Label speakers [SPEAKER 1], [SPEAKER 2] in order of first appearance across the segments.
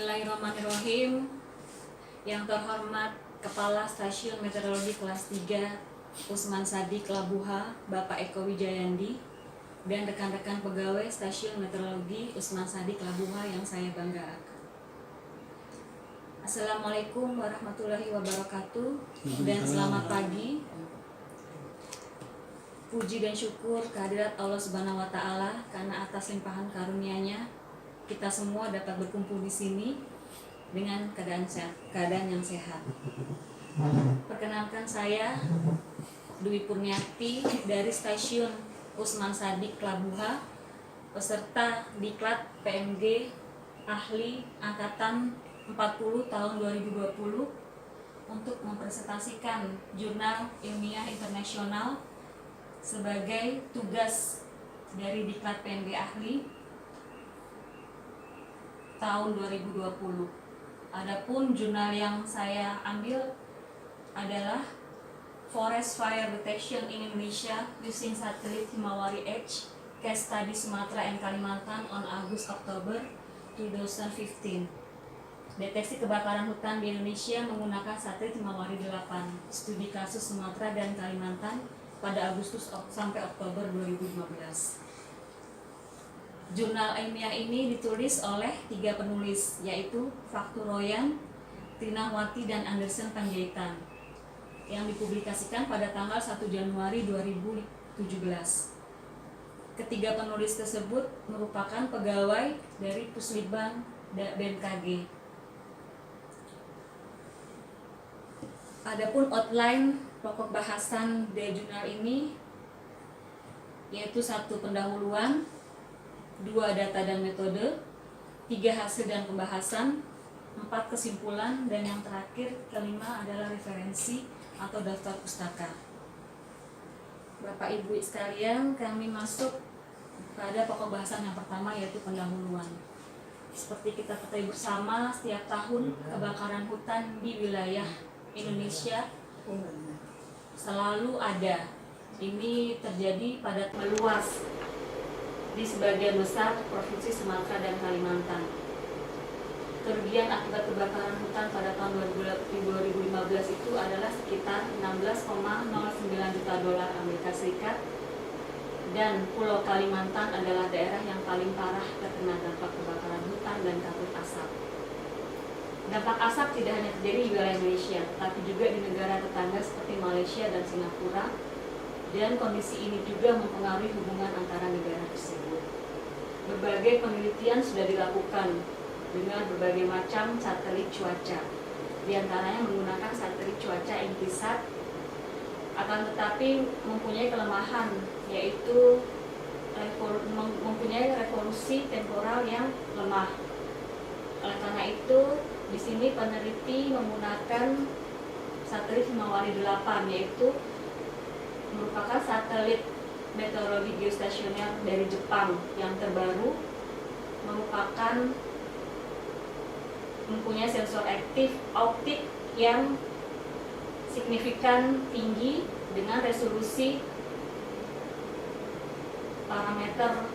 [SPEAKER 1] Bismillahirrahmanirrahim. Yang terhormat Kepala Stasiun Meteorologi Kelas 3 Usman Sadik Labuha, Bapak Eko Wijayandi, dan rekan-rekan pegawai Stasiun Meteorologi Usman Sadik Labuha yang saya banggakan. Assalamualaikum warahmatullahi wabarakatuh dan selamat pagi. Puji dan syukur kehadirat Allah Subhanahu wa Ta'ala karena atas limpahan karunia-Nya kita semua dapat berkumpul di sini dengan keadaan yang sehat. Perkenalkan, saya Dwi Purniati dari Stasiun Usman Sadik Labuha, peserta Diklat PMG Ahli Angkatan 40 tahun 2020 untuk mempresentasikan jurnal ilmiah internasional sebagai tugas dari Diklat PMG Ahli tahun 2020. Adapun jurnal yang saya ambil adalah Forest Fire Detection in Indonesia using Satellite Himawari H Case Study Sumatera and Kalimantan on August-Oktober 2015. Deteksi kebakaran hutan di Indonesia menggunakan satelit Himawari 8, studi kasus Sumatera dan Kalimantan pada Agustus sampai Oktober 2015. Jurnal ilmiah ini ditulis oleh 3 penulis, yaitu Faktur Royan, Trinawati, dan Anderson Panjaitan, yang dipublikasikan pada tanggal 1 Januari 2017. Ketiga penulis tersebut merupakan pegawai dari Puslitbang BMKG. Adapun outline pokok bahasan dari jurnal ini yaitu 1. Pendahuluan, 2. Data dan metode, 3. Hasil dan pembahasan, 4. Kesimpulan, dan yang terakhir, kelima adalah referensi atau daftar pustaka. Bapak Ibu sekalian, kami masuk pada pokok bahasan yang pertama, yaitu pendahuluan. Seperti kita ketahui bersama, setiap tahun kebakaran hutan di wilayah Indonesia selalu ada. Ini terjadi pada meluas di sebagian besar provinsi Sumatera dan Kalimantan. Kerugian akibat kebakaran hutan pada tahun 2015 itu adalah sekitar 16,09 juta dolar Amerika Serikat, dan Pulau Kalimantan adalah daerah yang paling parah terkena dampak kebakaran hutan dan kabut asap. Dampak asap tidak hanya terjadi di wilayah Indonesia, tapi juga di negara tetangga seperti Malaysia dan Singapura, dan kondisi ini juga mempengaruhi hubungan antara negara tersebut. Berbagai penelitian sudah dilakukan dengan berbagai macam satelit cuaca, di antaranya menggunakan satelit cuaca Intisat, akan tetapi mempunyai kelemahan, yaitu mempunyai resolusi temporal yang lemah. Oleh karena itu, di sini peneliti menggunakan satelit Himawari 8, yaitu merupakan satelit meteorologi geostasioner dari Jepang yang terbaru, mempunyai sensor optik yang signifikan tinggi dengan resolusi parameter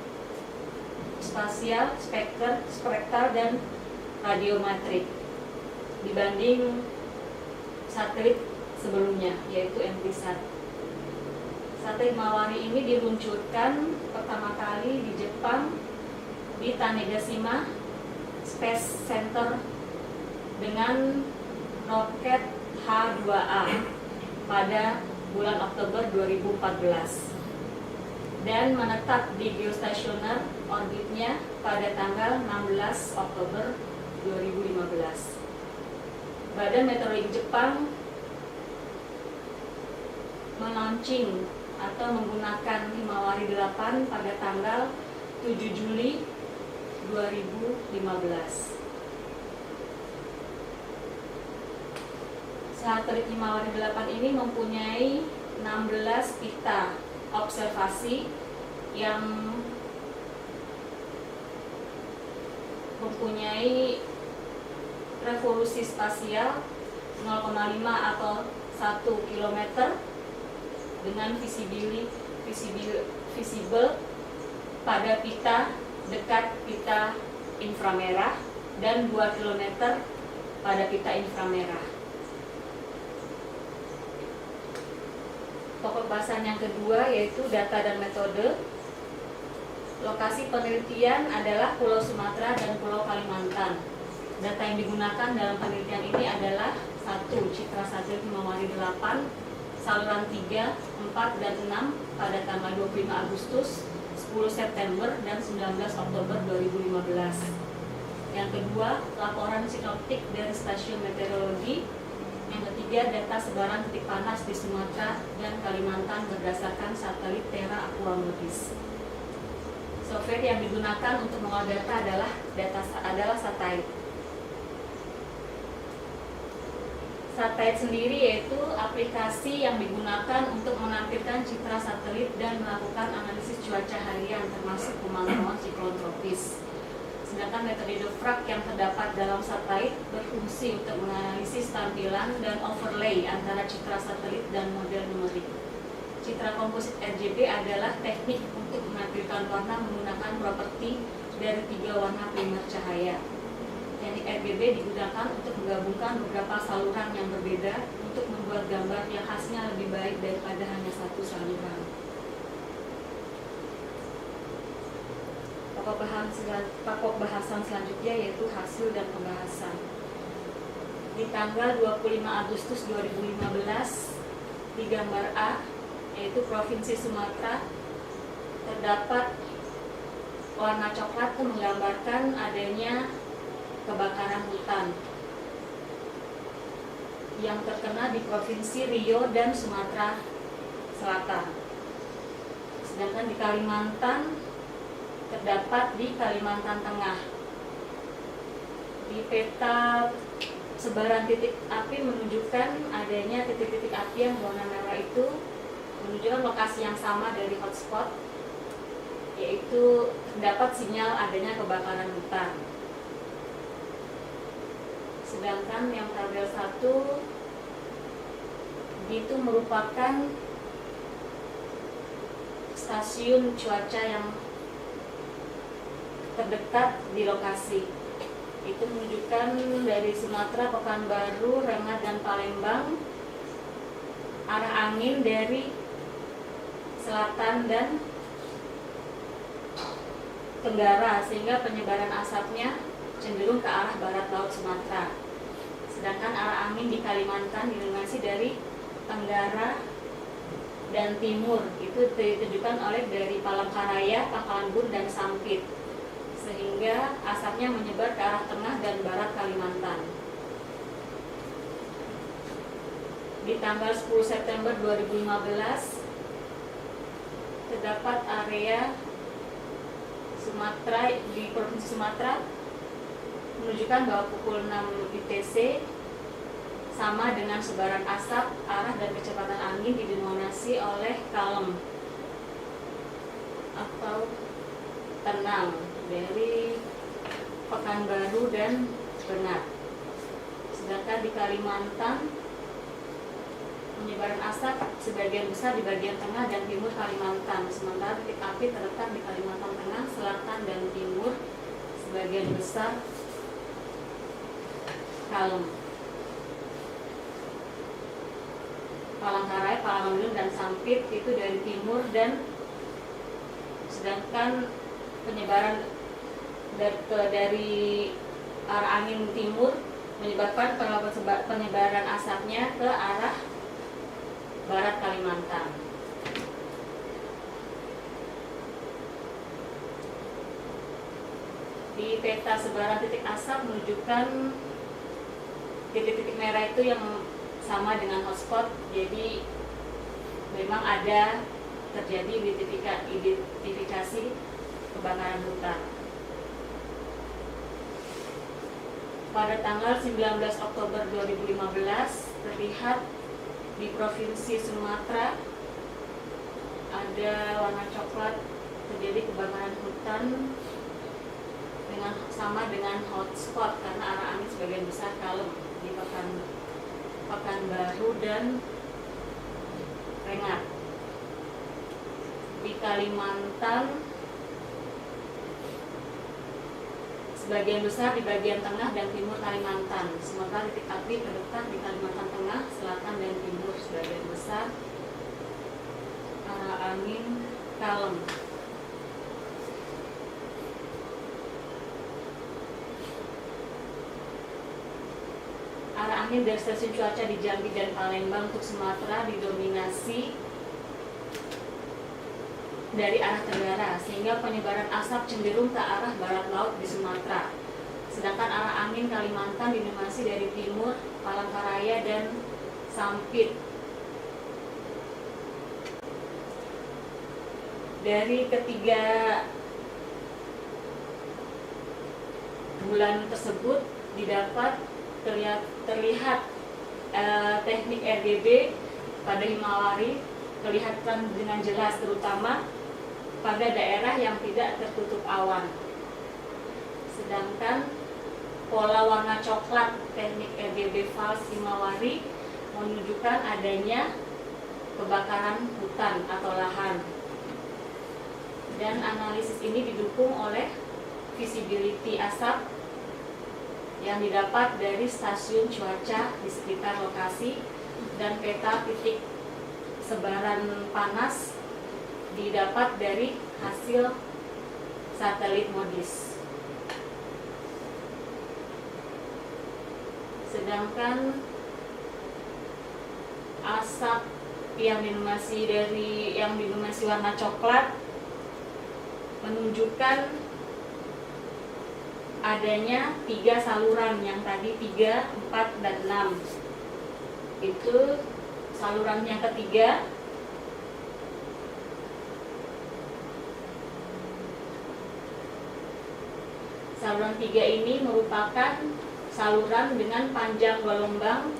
[SPEAKER 1] spasial, spektral, dan radiometrik dibanding satelit sebelumnya, yaitu MTSat. Satelit Himawari ini diluncurkan pertama kali di Jepang di Tanegashima Space Center dengan roket H2A pada bulan Oktober 2014 dan menetap di geostasioner orbitnya pada tanggal 16 Oktober 2015. Badan Meteorologi Jepang melaunching atau menggunakan Himawari 8 pada tanggal 7 Juli 2015. Satelit Himawari 8 ini mempunyai 16 pita observasi yang mempunyai revolusi spasial 0,5 atau 1 km dengan visible pada pita dekat pita inframerah dan 2 km pada pita inframerah. Pokok bahasan yang kedua yaitu data dan metode. Lokasi penelitian adalah Pulau Sumatera dan Pulau Kalimantan. Data yang digunakan dalam penelitian ini adalah 1. Citra satelit Himawari 8, saluran 3, 4, dan 6 pada tanggal 25 Agustus, 10 September, dan 19 Oktober 2015. Yang kedua, laporan sinoptik dari stasiun meteorologi. Yang ketiga, data sebaran titik panas di Sumatera dan Kalimantan berdasarkan satelit Terra Aquamodis. Software yang digunakan untuk mengolah data adalah Satellite. Satellite sendiri yaitu aplikasi yang digunakan untuk menampilkan citra satelit dan melakukan analisis cuaca harian termasuk pemantauan siklon tropis. Sedangkan metode Dvorak yang terdapat dalam Satellite berfungsi untuk menganalisis tampilan dan overlay antara citra satelit dan model numerik. Citra komposit RGB adalah teknik untuk menampilkan warna menggunakan properti dari 3 warna primer cahaya. Teknik RGB digunakan untuk menggabungkan beberapa saluran yang berbeda untuk membuat gambar yang hasilnya lebih baik daripada hanya satu saluran. Pokok bahasan selanjutnya yaitu hasil dan pembahasan. Di tanggal 25 Agustus 2015, di gambar A, yaitu Provinsi Sumatera, terdapat warna coklat menggambarkan adanya kebakaran hutan yang terkena di Provinsi Riau dan Sumatera Selatan. Sedangkan di Kalimantan terdapat di Kalimantan Tengah. Di peta sebaran titik api menunjukkan adanya titik-titik api yang berwarna merah itu menunjukkan lokasi yang sama dari hotspot, yaitu terdapat sinyal adanya kebakaran hutan. Sedangkan yang tabel 1 itu merupakan stasiun cuaca yang terdekat di lokasi. Itu menunjukkan dari Sumatera, Pekanbaru, Rengat, dan Palembang, arah angin dari selatan dan tenggara, sehingga penyebaran asapnya cenderung ke arah barat laut Sumatera. Sedangkan arah angin di Kalimantan didominasi dari tenggara dan timur. Itu ditunjukkan oleh dari Palangkaraya, Pangkalan Bun, dan Sampit, sehingga asapnya menyebar ke arah tengah dan barat Kalimantan. Di tanggal 10 September 2015 terdapat area Sumatera di Provinsi Sumatera menunjukkan bahwa pukul 6 ITC sama dengan sebaran asap, arah dan kecepatan angin didominasi oleh kalem atau tenang dari Pekanbaru dan Rengat. Sedangkan di Kalimantan penyebaran asap sebagian besar di bagian tengah dan timur Kalimantan, sementara titik api terletak di Kalimantan Tengah, Selatan, dan Timur, sebagian besar kalem. Palangkaraya, Palembang, dan Sampit itu dari timur, dan sedangkan penyebaran dari arah angin timur menyebabkan penyebaran asapnya ke arah barat Kalimantan. Di peta sebaran titik asap menunjukkan titik-titik merah itu yang sama dengan hotspot, jadi memang ada terjadi identifikasi kebakaran hutan. Pada tanggal 19 Oktober 2015 terlihat di Provinsi Sumatera ada warna coklat, terjadi kebakaran hutan sama dengan hotspot karena arah angin sebagian besar kalem di Pekanbaru dan Rengat. Di Kalimantan sebagian besar di bagian tengah dan timur Kalimantan. Sementara titik api terletak di Kalimantan Tengah, Selatan, dan Timur. Sebagian besar arah angin kalem. Arah angin dari stasiun cuaca di Jambi dan Palembang untuk Sumatera didominasi dari arah tenggara, sehingga penyebaran asap cenderung ke arah barat laut di Sumatera. Sedangkan arah angin Kalimantan didominasi dari timur, Palangkaraya, dan Sampit. Dari ketiga bulan tersebut didapat terlihat teknik RGB pada Himawari kelihatan dengan jelas, terutama pada daerah yang tidak tertutup awan. Sedangkan pola warna coklat teknik RGB Fals Himawari menunjukkan adanya kebakaran hutan atau lahan. Dan analisis ini didukung oleh visibility asap yang didapat dari stasiun cuaca di sekitar lokasi dan peta titik sebaran panas didapat dari hasil satelit MODIS. Sedangkan asap yang didominasi warna coklat menunjukkan adanya 3 saluran, yang tadi 3, 4, dan 6. Itu saluran yang ketiga saluran 3 ini merupakan saluran dengan panjang gelombang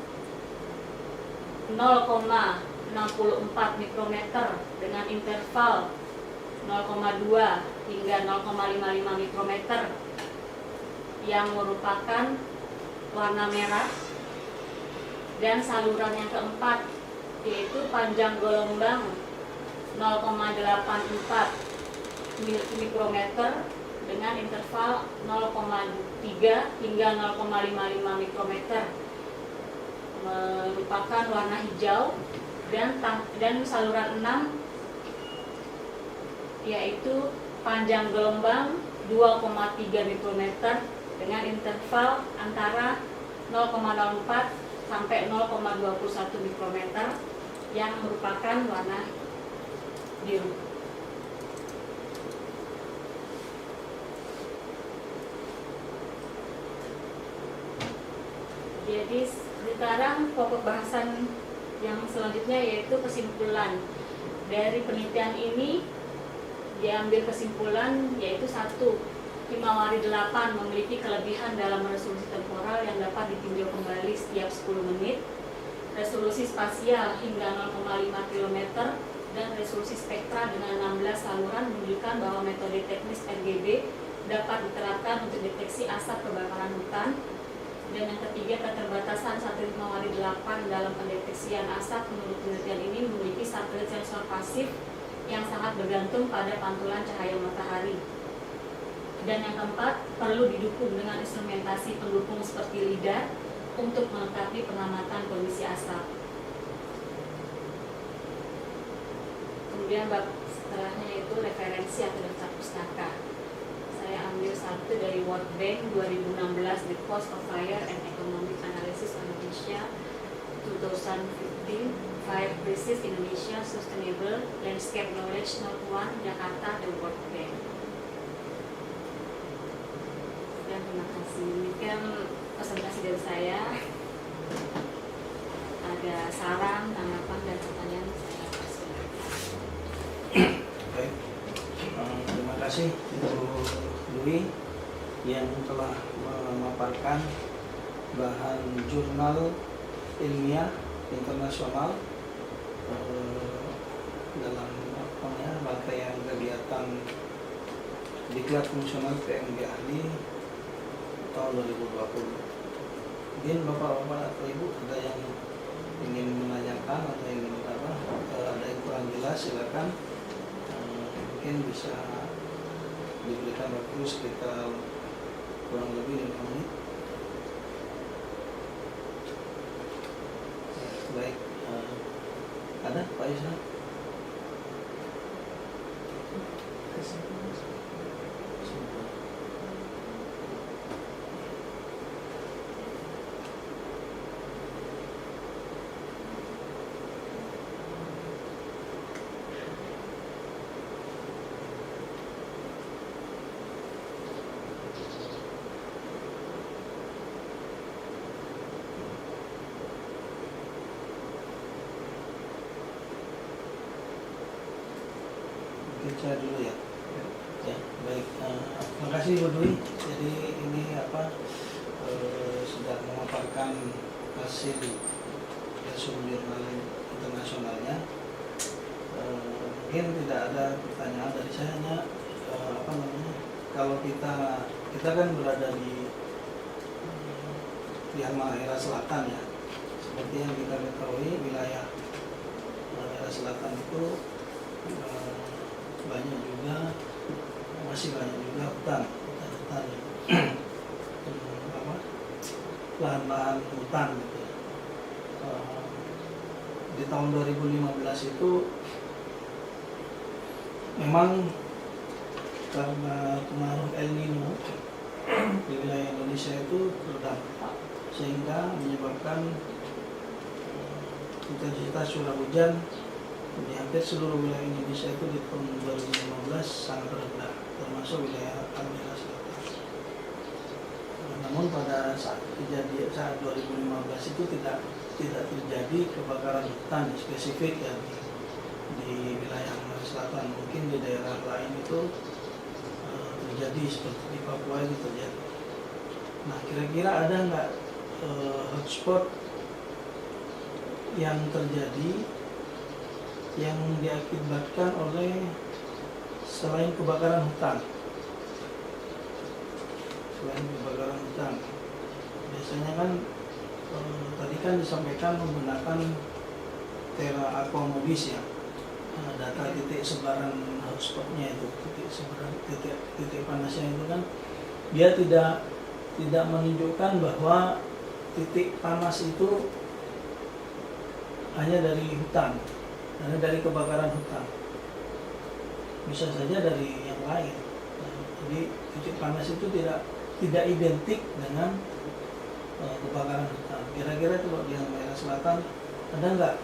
[SPEAKER 1] 0,64 mikrometer dengan interval 0,2 hingga 0,55 mikrometer yang merupakan warna merah. Dan saluran yang keempat yaitu panjang gelombang 0,84 mikrometer dengan interval 0,3 hingga 0,55 mikrometer merupakan warna hijau. Dan saluran 6 yaitu panjang gelombang 2,3 mikrometer dengan interval antara 0,04 sampai 0,21 mikrometer yang merupakan warna biru. Jadi sekarang pokok bahasan yang selanjutnya yaitu kesimpulan. Dari penelitian ini diambil kesimpulan yaitu 1. Himawari 8 memiliki kelebihan dalam resolusi temporal yang dapat ditinjau kembali setiap 10 menit, resolusi spasial hingga 0,5 km, dan resolusi spektra dengan 16 saluran menunjukkan bahwa metode teknis RGB dapat diterapkan untuk deteksi asap kebakaran hutan. Dan yang ketiga, keterbatasan satelit Himawari 8 dalam pendeteksian asap menurut penelitian ini memiliki satelit sensor pasif yang sangat bergantung pada pantulan cahaya matahari. Dan yang keempat, perlu didukung dengan instrumentasi pendukung seperti LIDAR untuk melengkapi pengamatan kondisi asap. Kemudian bab setelahnya yaitu referensi atau daftar pustaka. Saya ambil satu dari World Bank 2016, The Cost of Fire and Economic Analysis of Indonesia 2015, 5 Crisis Indonesia Sustainable Landscape Knowledge Note 1, Jakarta, The World Bank. Dan terima kasih. Demikian presentasi dari saya. Ada saran, tanggapan, dan pertanyaan, saya persilakan.
[SPEAKER 2] Baik, terima kasih Ibu Dwi yang telah memaparkan bahan jurnal ilmiah internasional dalam rangkaian kegiatan Diklat Fungsional PMG Ahli tahun 2020. Mungkin Bapak-Bapak atau Ibu ada yang ingin menanyakan atau ingin ada yang kurang jelas, silakan. Mungkin bisa diberikan waktu sekitar kurang lebih 5 menit. Baik, ada Pak Isra? Mungkin saya dulu ya. Ya, baik. Terima kasih Bu Dwi. Jadi ini sudah memaparkan hasil jurnal internasionalnya. Mungkin tidak ada pertanyaan dari saya, hanya kalau kita kan berada di Halmahera Selatan ya. Seperti yang kita ketahui, wilayah Halmahera Selatan itu masih banyak juga hutan lahan-lahan hutan gitu. Di tahun 2015 itu memang karena pengaruh El Nino di wilayah Indonesia itu terdampak, sehingga menyebabkan intensitas curah hujan di hampir seluruh wilayah Indonesia itu di tahun 2015 sangat rendah, termasuk wilayah Halmahera Selatan. Namun pada saat 2015 itu tidak terjadi kebakaran hutan spesifik ya di wilayah Halmahera Selatan. Mungkin di daerah lain itu terjadi, seperti di Papua itu terjadi. Nah, kira-kira ada nggak hotspot yang terjadi yang diakibatkan oleh selain kebakaran hutan? Biasanya kan tadi kan disampaikan menggunakan Terra Aqua Modis ya, data titik sebaran hotspotnya itu, titik panasnya itu kan dia tidak menunjukkan bahwa titik panas itu hanya dari hutan, hanya dari kebakaran hutan, bisa saja dari yang lain. Jadi titik panas itu tidak identik dengan kebakaran hutan. Kira-kira kalau di Halmahera Selatan ada nggak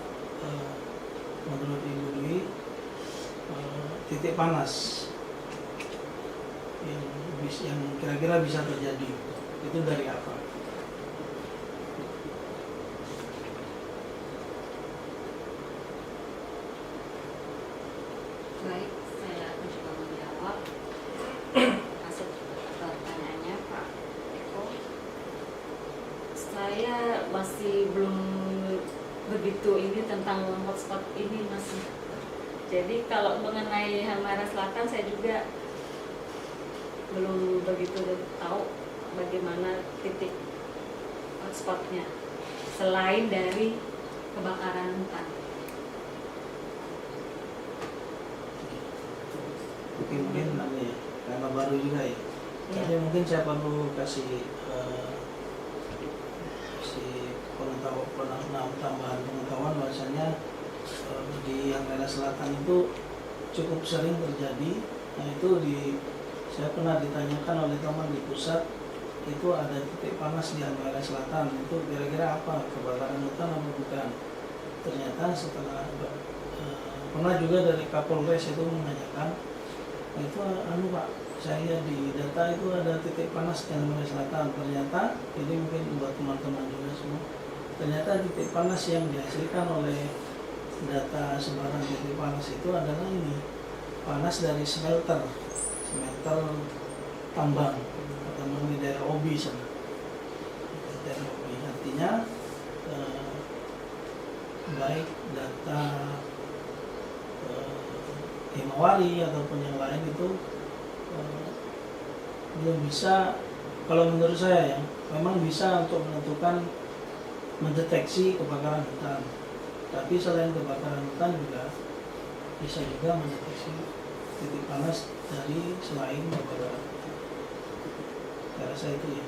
[SPEAKER 2] menurut Ibu Dwi titik panas yang kira-kira bisa terjadi itu dari apa?
[SPEAKER 1] Baik, saya akan coba menjawab masuk pertanyaannya Pak Eko. Saya masih belum begitu ini tentang hotspot ini masih. Jadi kalau mengenai Halmahera Selatan saya juga belum begitu tahu bagaimana titik hotspotnya selain dari kebakaran hutan.
[SPEAKER 2] Mungkin ada ya, karena baru juga ya. Jadi mungkin saya perlu kasih tambahan pengetahuan bahwasanya di Halmahera Selatan itu cukup sering terjadi. Nah itu saya pernah ditanyakan oleh teman di pusat, itu ada titik panas di Halmahera Selatan, itu kira-kira apa, kebakaran hutan atau bukan? Ternyata setelah pernah juga dari Kapolres itu menanyakan, itu Pak, saya di data itu ada titik panas di Halmahera Selatan. Ternyata ini mungkin buat teman-teman juga semua, ternyata titik panas yang dihasilkan oleh data sebaran titik panas itu adalah ini panas dari smelter tambang atau di daerah Obi sana. Daerah Obi artinya baik data Himawari ataupun yang lain itu belum bisa, kalau menurut saya ya, memang bisa untuk mendeteksi kebakaran hutan. Tapi selain kebakaran hutan juga bisa juga mendeteksi titik panas dari selain kebakaran hutan. Saya rasa itu ya.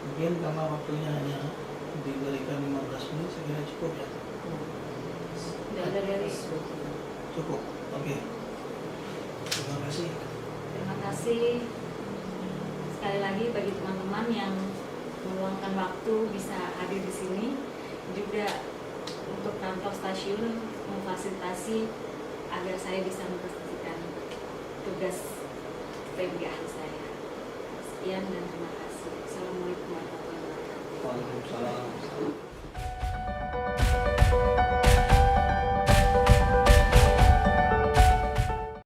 [SPEAKER 2] Mungkin karena waktunya hanya diberikan 15 menit, saya kira cukup ya.
[SPEAKER 1] Tidak ada dari.
[SPEAKER 2] Cukup, oke. Terima kasih.
[SPEAKER 1] Terima kasih sekali lagi bagi teman-teman yang meluangkan waktu bisa hadir di sini, juga untuk kantor stasiun memfasilitasi agar saya bisa memprestasikan tugas PMGA saya. Sekian dan terima kasih. Assalamualaikum warahmatullahi wabarakatuh.
[SPEAKER 2] Waalaikumsalam.